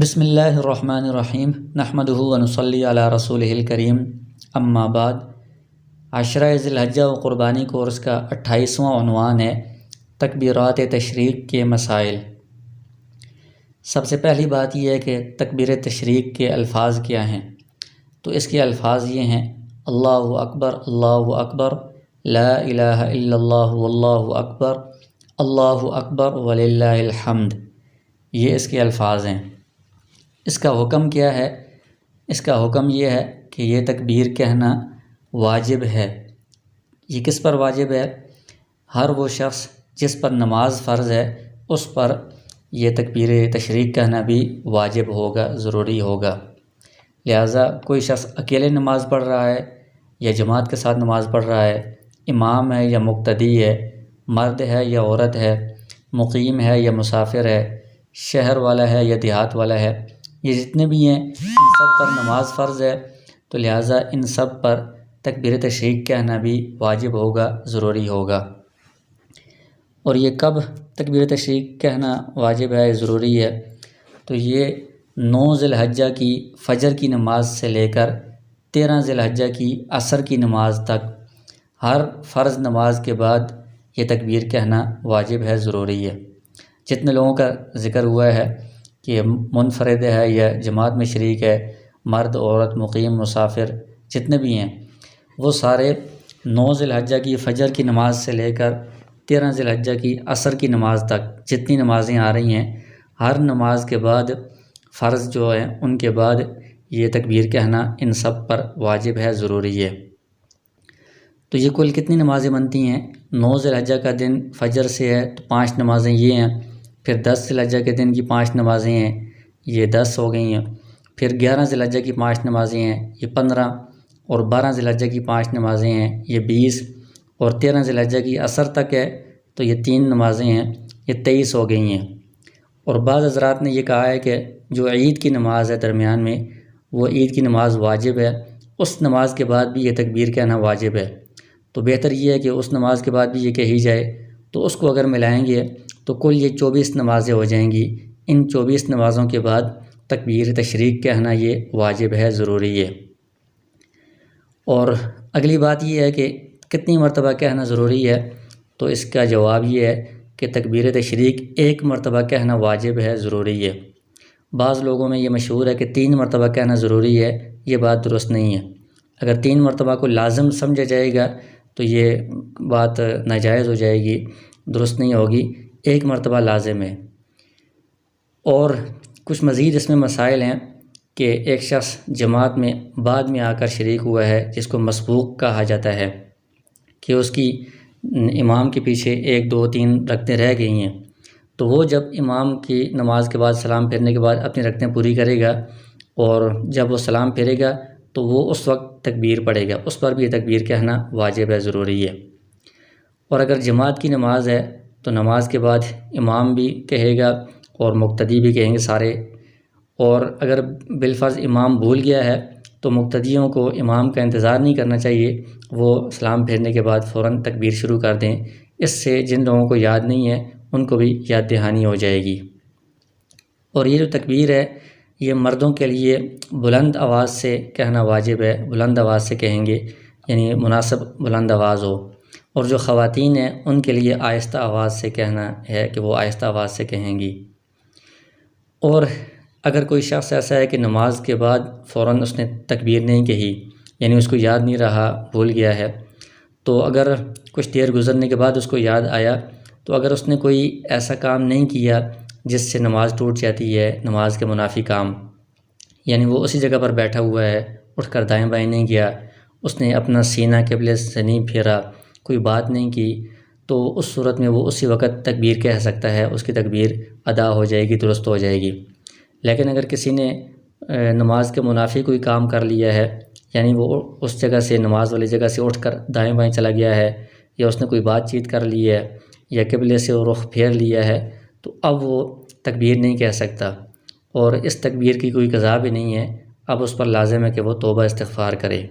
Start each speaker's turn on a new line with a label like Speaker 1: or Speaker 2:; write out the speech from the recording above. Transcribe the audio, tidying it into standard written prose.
Speaker 1: بسم اللہ الرحمن الرحیم نحمدہ ونصلی علی رسولہ الکریم اما بعد۔ عشرہ ذی الحجہ و قربانی کورس کا 28واں عنوان ہے تکبیرات تشریق کے مسائل۔ سب سے پہلی بات یہ ہے کہ تکبیر تشریق کے الفاظ کیا ہیں، تو اس کے الفاظ یہ ہیں: اللہ اکبر، لا الہ الا اللہ واللہ اکبر وللہ الحمد، یہ اس کے الفاظ ہیں۔ اس کا حکم کیا ہے؟ اس کا حکم یہ ہے کہ یہ تکبیر کہنا واجب ہے۔ یہ کس پر واجب ہے؟ ہر وہ شخص جس پر نماز فرض ہے اس پر یہ تکبیر تشریق کہنا بھی واجب ہوگا، ضروری ہوگا۔ لہٰذا کوئی شخص اکیلے نماز پڑھ رہا ہے یا جماعت کے ساتھ نماز پڑھ رہا ہے، امام ہے یا مقتدی ہے، مرد ہے یا عورت ہے، مقیم ہے یا مسافر ہے، شہر والا ہے یا دیہات والا ہے، یہ جتنے بھی ہیں ان سب پر نماز فرض ہے، تو لہٰذا ان سب پر تکبیر تشریق کہنا بھی واجب ہوگا، ضروری ہوگا۔ اور یہ کب تکبیر تشریق کہنا واجب ہے، ضروری ہے؟ تو یہ 9 ذی الحجہ کی فجر کی نماز سے لے کر 13 ذی الحجہ کی عصر کی نماز تک ہر فرض نماز کے بعد یہ تکبیر کہنا واجب ہے، ضروری ہے۔ جتنے لوگوں کا ذکر ہوا ہے کہ منفرد ہے یا جماعت میں شریک ہے، مرد، عورت، مقیم، مسافر، جتنے بھی ہیں وہ سارے 9 ذی الحجہ کی فجر کی نماز سے لے کر 13 ذی الحجہ کی عصر کی نماز تک جتنی نمازیں آ رہی ہیں، ہر نماز کے بعد فرض جو ہیں ان کے بعد یہ تکبیر کہنا ان سب پر واجب ہے، ضروری ہے۔ تو یہ کل کتنی نمازیں بنتی ہیں؟ 9 ذی الحجہ کا دن فجر سے ہے تو 5 نمازیں یہ ہیں، پھر 10 ذی الحجہ کے دن کی 5 نمازیں ہیں، یہ 10 ہو گئی ہیں، پھر 11 ذی الحجہ کی 5 نمازیں ہیں، یہ 15، اور 12 ذی الحجہ کی 5 نمازیں ہیں، یہ 20، اور 13 ذی الحجہ کی عصر تک ہے تو یہ 3 نمازیں ہیں، یہ 23 ہو گئی ہیں۔ اور بعض حضرات نے یہ کہا ہے کہ جو عید کی نماز ہے درمیان میں، وہ عید کی نماز واجب ہے، اس نماز کے بعد بھی یہ تکبیر کہنا واجب ہے، تو بہتر یہ ہے کہ اس نماز کے بعد بھی یہ کہی جائے، تو اس کو اگر ملائیں گے تو کل یہ 24 نمازیں ہو جائیں گی۔ ان 24 نمازوں کے بعد تکبیر تشریق کہنا یہ واجب ہے، ضروری ہے۔ اور اگلی بات یہ ہے کہ کتنی مرتبہ کہنا ضروری ہے، تو اس کا جواب یہ ہے کہ تکبیر تشریق 1 مرتبہ کہنا واجب ہے، ضروری ہے۔ بعض لوگوں میں یہ مشہور ہے کہ 3 مرتبہ کہنا ضروری ہے، یہ بات درست نہیں ہے۔ اگر 3 مرتبہ کو لازم سمجھا جائے گا تو یہ بات ناجائز ہو جائے گی، درست نہیں ہوگی، 1 مرتبہ لازم ہے۔ اور کچھ مزید اس میں مسائل ہیں کہ ایک شخص جماعت میں بعد میں آ کر شریک ہوا ہے، جس کو مسبوق کہا جاتا ہے، کہ اس کی امام کے پیچھے 1 2 3 رکعتیں رہ گئی ہیں، تو وہ جب امام کی نماز کے بعد سلام پھیرنے کے بعد اپنی رکعتیں پوری کرے گا، اور جب وہ سلام پھیرے گا تو وہ اس وقت تکبیر پڑھے گا، اس پر بھی یہ تکبیر کہنا واجب ہے، ضروری ہے۔ اور اگر جماعت کی نماز ہے تو نماز کے بعد امام بھی کہے گا اور مقتدی بھی کہیں گے سارے، اور اگر بالفرض امام بھول گیا ہے تو مقتدیوں کو امام کا انتظار نہیں کرنا چاہیے، وہ سلام پھیرنے کے بعد فوراً تکبیر شروع کر دیں، اس سے جن لوگوں کو یاد نہیں ہے ان کو بھی یاد دہانی ہو جائے گی۔ اور یہ جو تکبیر ہے یہ مردوں کے لیے بلند آواز سے کہنا واجب ہے، بلند آواز سے کہیں گے، یعنی مناسب بلند آواز ہو، اور جو خواتین ہیں ان کے لیے آہستہ آواز سے کہنا ہے کہ وہ آہستہ آواز سے کہیں گی۔ اور اگر کوئی شخص ایسا ہے کہ نماز کے بعد فوراً اس نے تکبیر نہیں کہی، یعنی اس کو یاد نہیں رہا، بھول گیا ہے، تو اگر کچھ دیر گزرنے کے بعد اس کو یاد آیا، تو اگر اس نے کوئی ایسا کام نہیں کیا جس سے نماز ٹوٹ جاتی ہے، نماز کے منافی کام، یعنی وہ اسی جگہ پر بیٹھا ہوا ہے، اٹھ کر دائیں بائیں نہیں گیا، اس نے اپنا سینہ قبلے سے نہیں پھیرا، کوئی بات نہیں کی، تو اس صورت میں وہ اسی وقت تکبیر کہہ سکتا ہے، اس کی تکبیر ادا ہو جائے گی، درست ہو جائے گی۔ لیکن اگر کسی نے نماز کے منافی کوئی کام کر لیا ہے، یعنی وہ اس جگہ سے، نماز والی جگہ سے اٹھ کر دائیں بائیں چلا گیا ہے، یا اس نے کوئی بات چیت کر لی ہے، یا قبلے سے رخ پھیر لیا ہے، تو اب وہ تکبیر نہیں کہہ سکتا، اور اس تکبیر کی کوئی قضا بھی نہیں ہے، اب اس پر لازم ہے کہ وہ توبہ استغفار کرے۔